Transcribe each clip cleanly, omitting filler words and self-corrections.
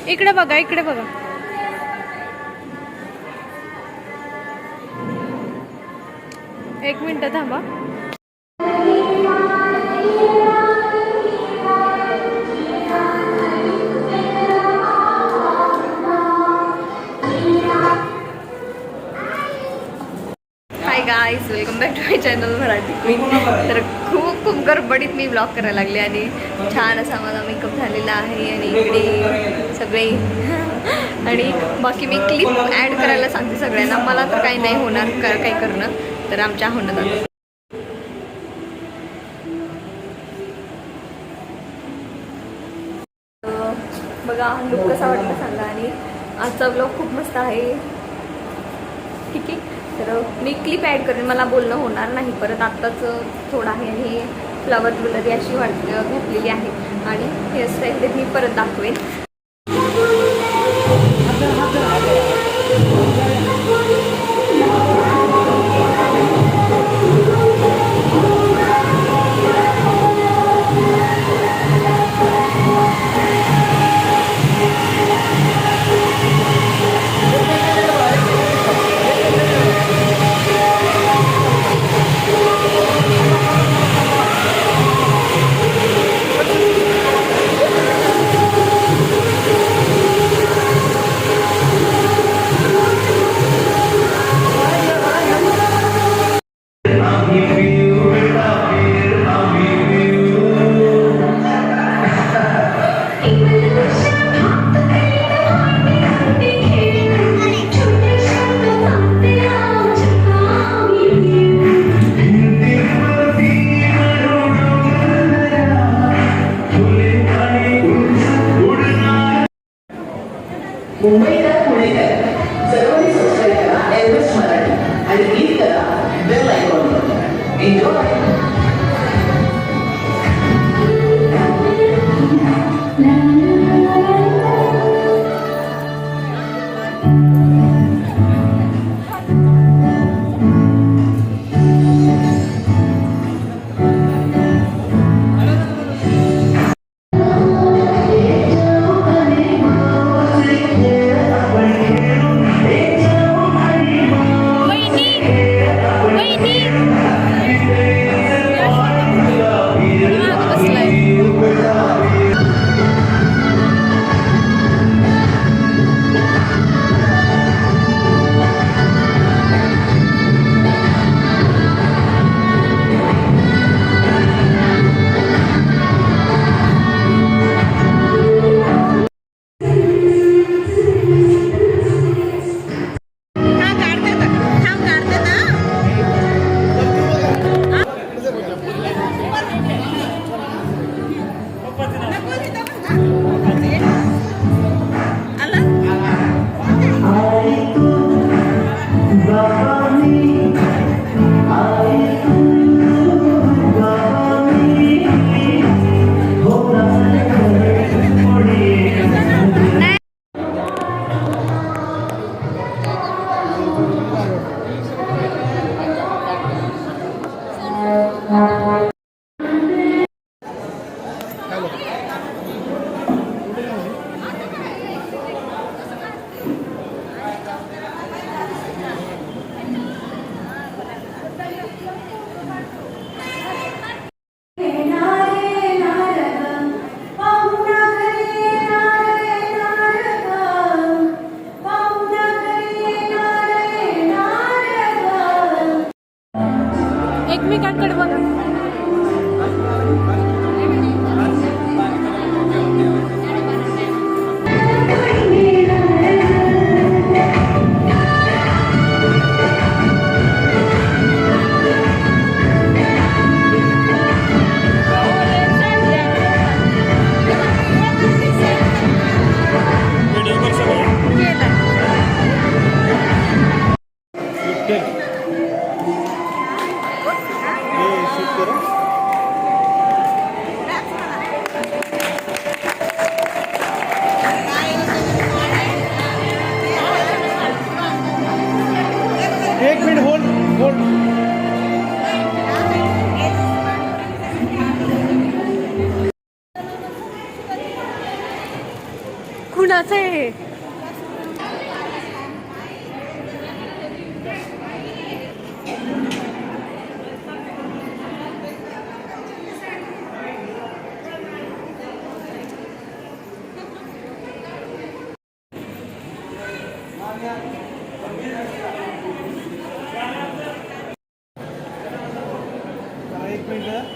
इकडे बघा, इकडे बघा. एक मिनिट थांबा. Hi guys, welcome back to my channel Marathi queen. तर खूप गडबडीत मी ब्लॉग करायला लागले आणि छान असा माझा मेकअप झालेला आहे आणि इकडे सगळे आणि बाकी मी क्लिप ॲड करायला सांगते सगळ्यांना. मला तर काही नाही होणार काही करणं, तर आमच्या होणं जातं. बघा लुक कसा वाटतं सांगा. आणि आजचा ब्लॉग खूप मस्त आहे. ठीक आहे, तर मी क्लिप ॲड करेन, मला बोलणं होणार नाही परत. आत्ताच थोडं आहे आणि फ्लॉवर ज्वेलरी अशी घातलेली आहे आणि हेअरस्टाईल ते मी परत दाखवेन. मुंबईकर पुणेकर सर्वांनी सबस्क्राईब करा एव्हरेस्ट मराठी आणि क्लिक करा बेल आयकॉन. एन्जॉय. कुणाचं आहे? एक मिनिट.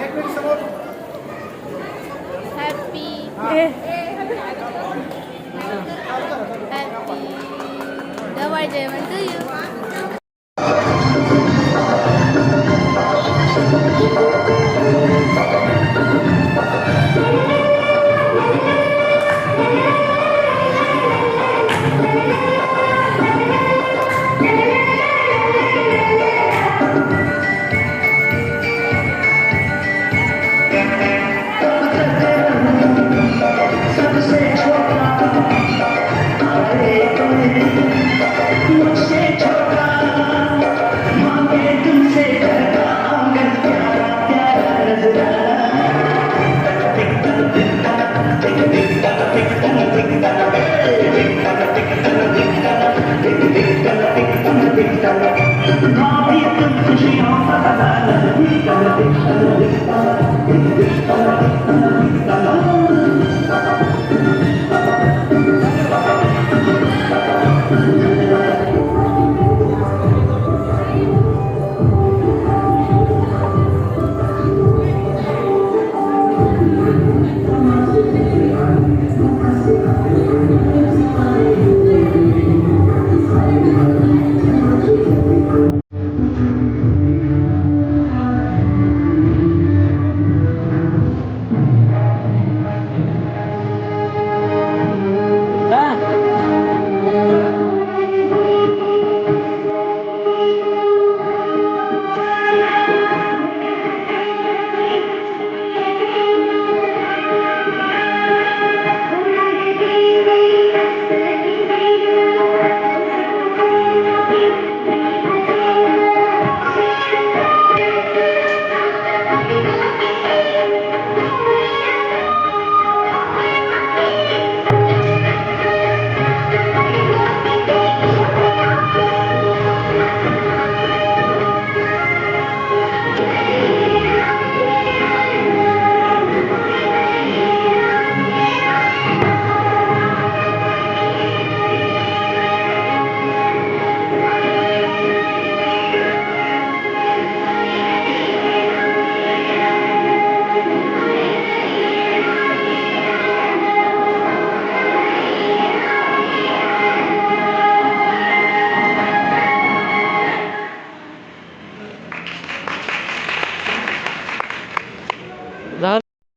एक मिनिट समोर. Happy Jayman to you.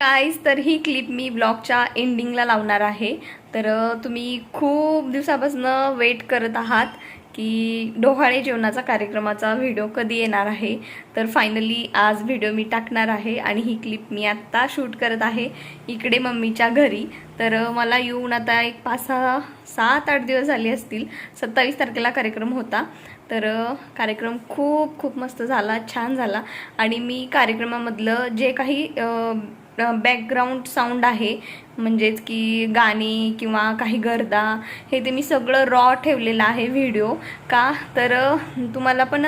Guys, तर ही क्लिप मी ब्लॉगच्या एंडिंगला लावणार आहे. तर तुम्ही खूप दिवसापासून वेट करत आहात की डोहाळे जेवणाचा कार्यक्रमाचा व्हिडिओ कधी येणार आहे. तर फायनली आज व्हिडिओ मी टाकणार आहे आणि ही क्लिप मी आत्ता शूट करत आहे इकडे मम्मीच्या घरी. तर मला येऊन आता एक 5-7-8 दिवस झाले असतील. 27 तारखेला कार्यक्रम होता. तर कार्यक्रम खूप खूप मस्त झाला, छान झाला. आणि मी कार्यक्रमामधलं जे काही बॅकग्राऊंड साऊंड आहे, म्हणजेच की गाणी किंवा काही गर्दा, हे ते मी सगळं रॉ ठेवलेलं आहे व्हिडिओ. का तर तुम्हाला पण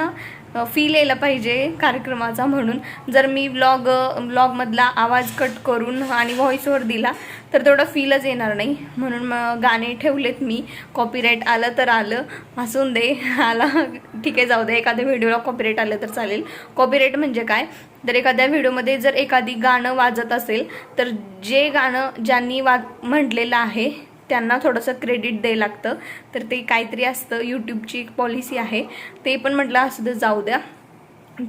फील यायला पाहिजे कार्यक्रमाचा, म्हणून जर मी व्लॉगमधला आवाज कट करून आणि व्हॉइस ओव्हर दिला तर तेवढा फीलच येणार नाही. म्हणून मग गाणे ठेवलेत मी. कॉपीराईट आलं तर आलं, हसून दे, आला ठीक आहे, जाऊ दे. एखाद्या व्हिडिओला कॉपीराईट आलं तर चालेल. कॉपीराईट म्हणजे काय, जर एखाद्या व्हिडिओमध्ये जर एखादी गाणं वाजत असेल तर जे गाणं ज्यांनी म्हटलेलं आहे त्यांना थोडंसं क्रेडिट द्यायला लागतं. तर ते काहीतरी असतं, यूट्यूबची एक पॉलिसी आहे. ते पण म्हटलं असू दे, जाऊ द्या.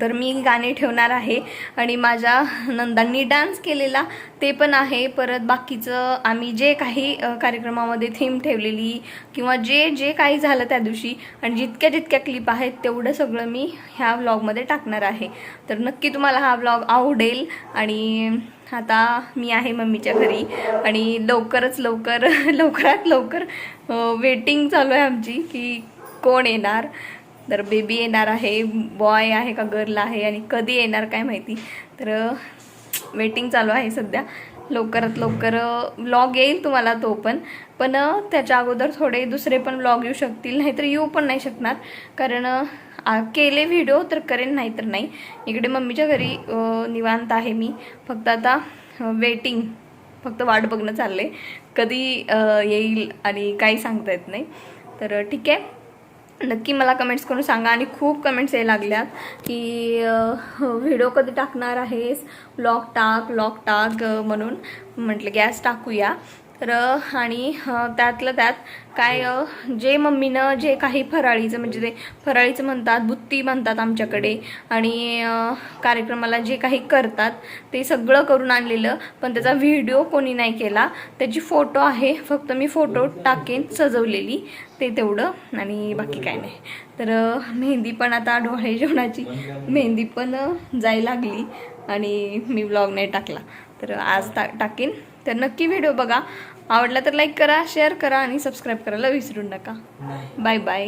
तर मी गाणे ठेवणार आहे आणि माझ्या नंदांनी डान्स केलेला ते पण आहे. परत बाकीचं आम्ही जे काही कार्यक्रमामध्ये थीम ठेवलेली किंवा जे जे काही झालं त्या दिवशी आणि जितक्या क्लिप आहेत तेवढं सगळं मी ह्या व्लॉगमध्ये टाकणार आहे. तर नक्की तुम्हाला हा व्लॉग आवडेल. आणि आता मी आहे मम्मीच्या घरी आणि लवकरात लवकर वेटिंग चालू आहे आमची की कोण येणार. तर बेबी येणार आहे, बॉय आहे का गर्ल आहे आणि कधी येणार काय माहिती. तर वेटिंग चालू आहे सध्या. लवकरात लवकर व्लॉग येईल तुम्हाला तो पण त्याच्या अगोदर थोडे दुसरे पण व्लॉग येऊ शकतील, नाहीतर येऊ पण नाही शकणार. कारण केले व्हिडिओ तर करेन, नाहीतर नाही. इकडे मम्मीच्या घरी निवांत आहे मी. फक्त आता वेटिंग, फक्त वाट बघणं चाललं आहे कधी येईल आणि काही सांगता येत नाही. तर ठीक आहे, नक्की मला कमेंट्स करून सांगा. आणि खूप कमेंट्स यायला लागल्यात की व्हिडिओ कधी टाकणार आहेस, व्लॉग टाक म्हणून. म्हटलं की आज टाकूया. तर आणि त्यातलं त्यात काय जे मम्मीनं जे काही फराळीचं, म्हणजे ते फराळीचं म्हणतात, बुत्ती म्हणतात आमच्याकडे, आणि कार्यक्रमाला जे काही करतात ते सगळं करून आणलेलं. पण त्याचा व्हिडिओ कोणी नाही केला. त्याची फोटो आहे, फक्त मी फोटो टाकेन सजवलेली, ते तेवढं. आणि बाकी काय नाही. तर मेहंदी पण आता डोळे जेवणाची मेहंदी पण जायला लागली आणि मी व्लॉग नाही टाकला. तर आज टाकेन. तर नक्की व्हिडिओ बघा. आवडला तर लाईक करा, शेअर करा आणि सबस्क्राईब करायला विसरू नका. Bye bye.